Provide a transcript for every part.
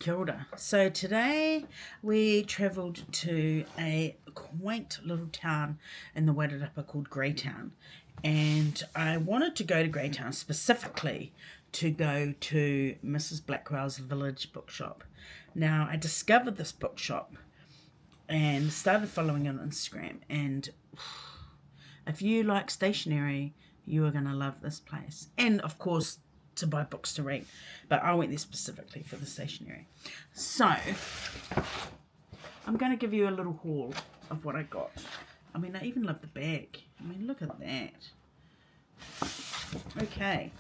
Kia ora. So today we travelled to a quaint little town in the Wairarapa called Greytown, and I wanted to go to Greytown specifically to go to Mrs. Blackwell's village bookshop. Now I discovered this bookshop and started following it on Instagram, and if you like stationery, you are going to love this place, and of course to buy books to read, but I went there specifically for the stationery. So I'm going to give you a little haul of what I got. I mean, I even love the bag. I mean, look at that. Okay,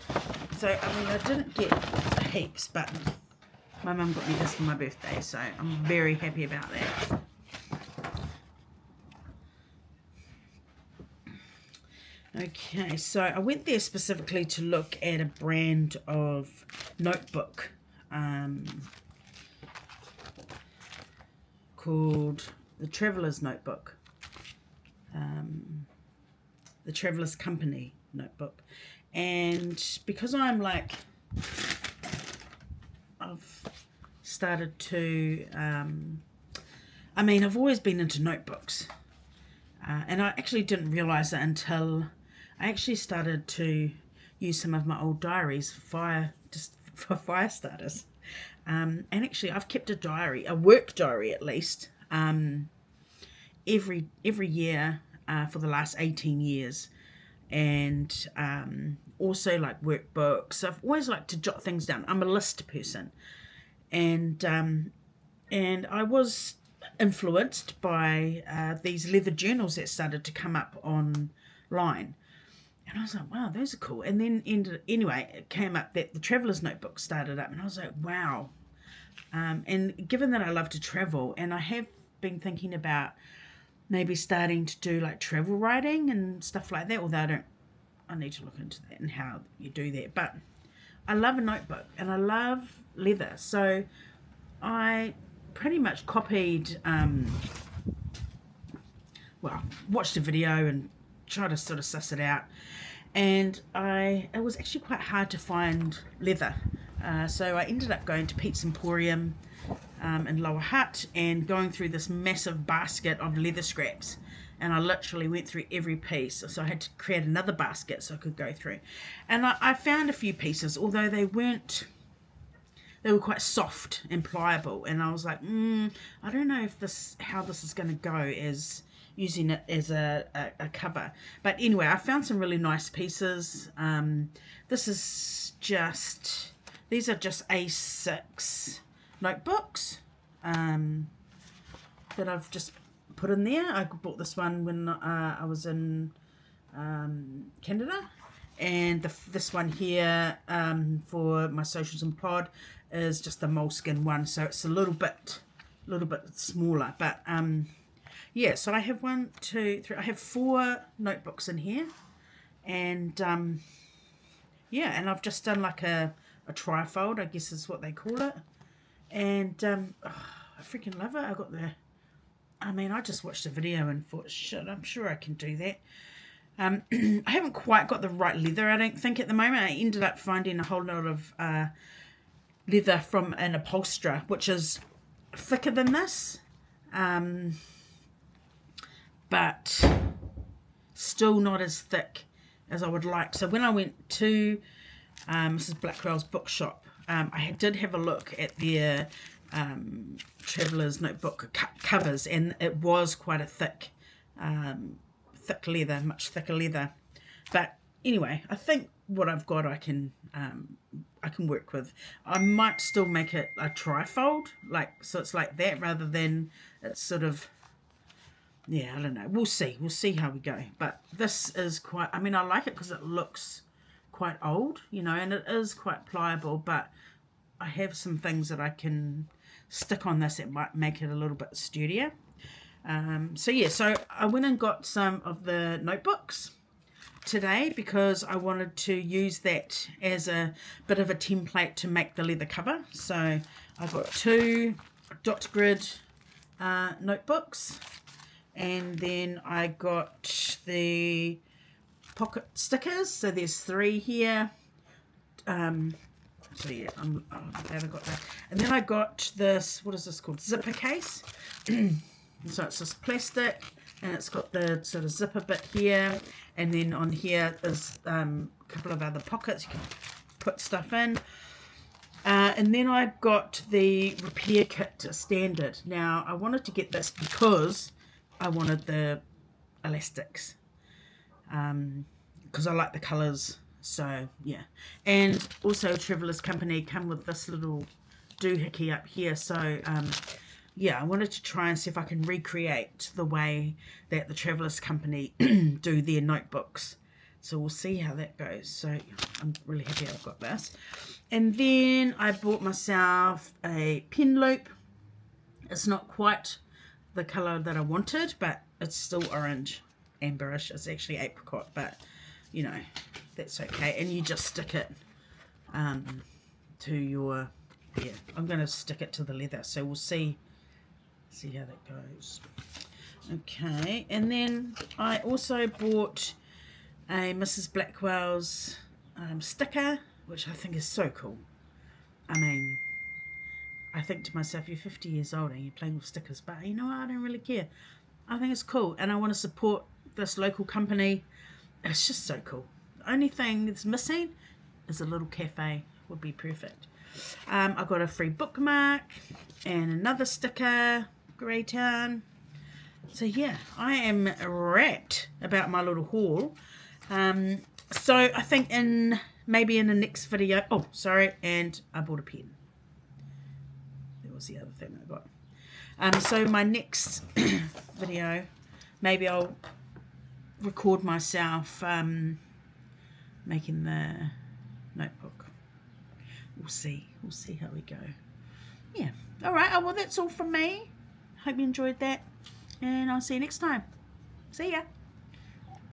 so I mean, I didn't get heaps, but my mum got me this for my birthday, so I'm very happy about that. Okay, so I went there specifically to look at a brand of notebook called the Traveller's Notebook, the Traveller's Company notebook. And because I'm like, I've started to, I mean, I've always been into notebooks. And I actually didn't realise that until I actually started to use some of my old diaries for fire starters. And actually I've kept a diary, a work diary at least, every year for the last 18 years. And also like workbooks. I've always liked to jot things down. I'm a list person. And I was influenced by these leather journals that started to come up online, and I was like, wow, those are cool. And then anyway, it came up that the Traveller's Notebook started up, and I was like, wow. And given that I love to travel, and I have been thinking about maybe starting to do like travel writing and stuff like that, although I need to look into that and how you do that. But I love a notebook and I love leather, so I pretty much copied, watched a video and tried to sort of suss it out, and it was actually quite hard to find leather, so I ended up going to Pete's Emporium in Lower Hutt and going through this massive basket of leather scraps, and I literally went through every piece, so I had to create another basket so I could go through, and I found a few pieces, although they were quite soft and pliable, and I was like, I don't know if how this is going to go as using it as a cover. But anyway, I found some really nice pieces. These are just A6 notebooks that I've just put in there. I bought this one when I was in Canada, and this one here for my socials and pod is just the moleskin one, so it's a little bit smaller, but yeah, so I have 1, 2, 3, I have 4 notebooks in here, and yeah, and I've just done like a trifold, I guess is what they call it, and I freaking love it. I just watched a video and thought, shit, I'm sure I can do that. I haven't quite got the right leather, I don't think, at the moment. I ended up finding a whole lot of leather from an upholsterer, which is thicker than this, but still not as thick as I would like. So when I went to Mrs. Blackwell's bookshop, I did have a look at their Traveller's Notebook covers, and it was quite a thick leather, much thicker leather. But anyway, I think what I've got I can work with. I might still make it a trifold, so it's like that rather than it's sort of, yeah, I don't know. We'll see how we go. But this is quite, I like it because it looks quite old, and it is quite pliable, but I have some things that I can stick on this that might make it a little bit sturdier. So yeah, so I went and got some of the notebooks today because I wanted to use that as a bit of a template to make the leather cover. So I've got 2 dot grid notebooks, and then I got the pocket stickers, so there's 3 here, So yeah, I'm glad I got that. And then I got this, what is this called? Zipper case. So it's just plastic, and it's got the sort of zipper bit here, and then on here is a couple of other pockets you can put stuff in. And then I got the repair kit standard. Now I wanted to get this because I wanted the elastics, because I like the colours. So yeah, and also Traveller's Company come with this little doohickey up here. So yeah, I wanted to try and see if I can recreate the way that the Traveller's Company do their notebooks. So we'll see how that goes. So I'm really happy I've got this. And then I bought myself a pen loop. It's not quite the colour that I wanted, but it's still orange, amberish. It's actually apricot, but you know, that's okay. And you just stick it to your, yeah, I'm going to stick it to the leather. So we'll see how that goes. Okay, and then I also bought a Mrs. Blackwell's sticker, which I think is so cool. I mean, I think to myself, you're 50 years old and you're playing with stickers, but you know what, I don't really care. I think it's cool, and I want to support this local company. It's just so cool. The only thing that's missing is a little cafe. Would be perfect. I got a free bookmark and another sticker, Greytown. So yeah, I am wrapped about my little haul. So I think maybe in the next video, oh sorry, and I bought a pen. That was the other thing I got. So my next video, maybe I'll record myself making the notebook. We'll see how we go. Yeah, all right. Oh, well, that's all from me. Hope you enjoyed that, and I'll see you next time. See ya.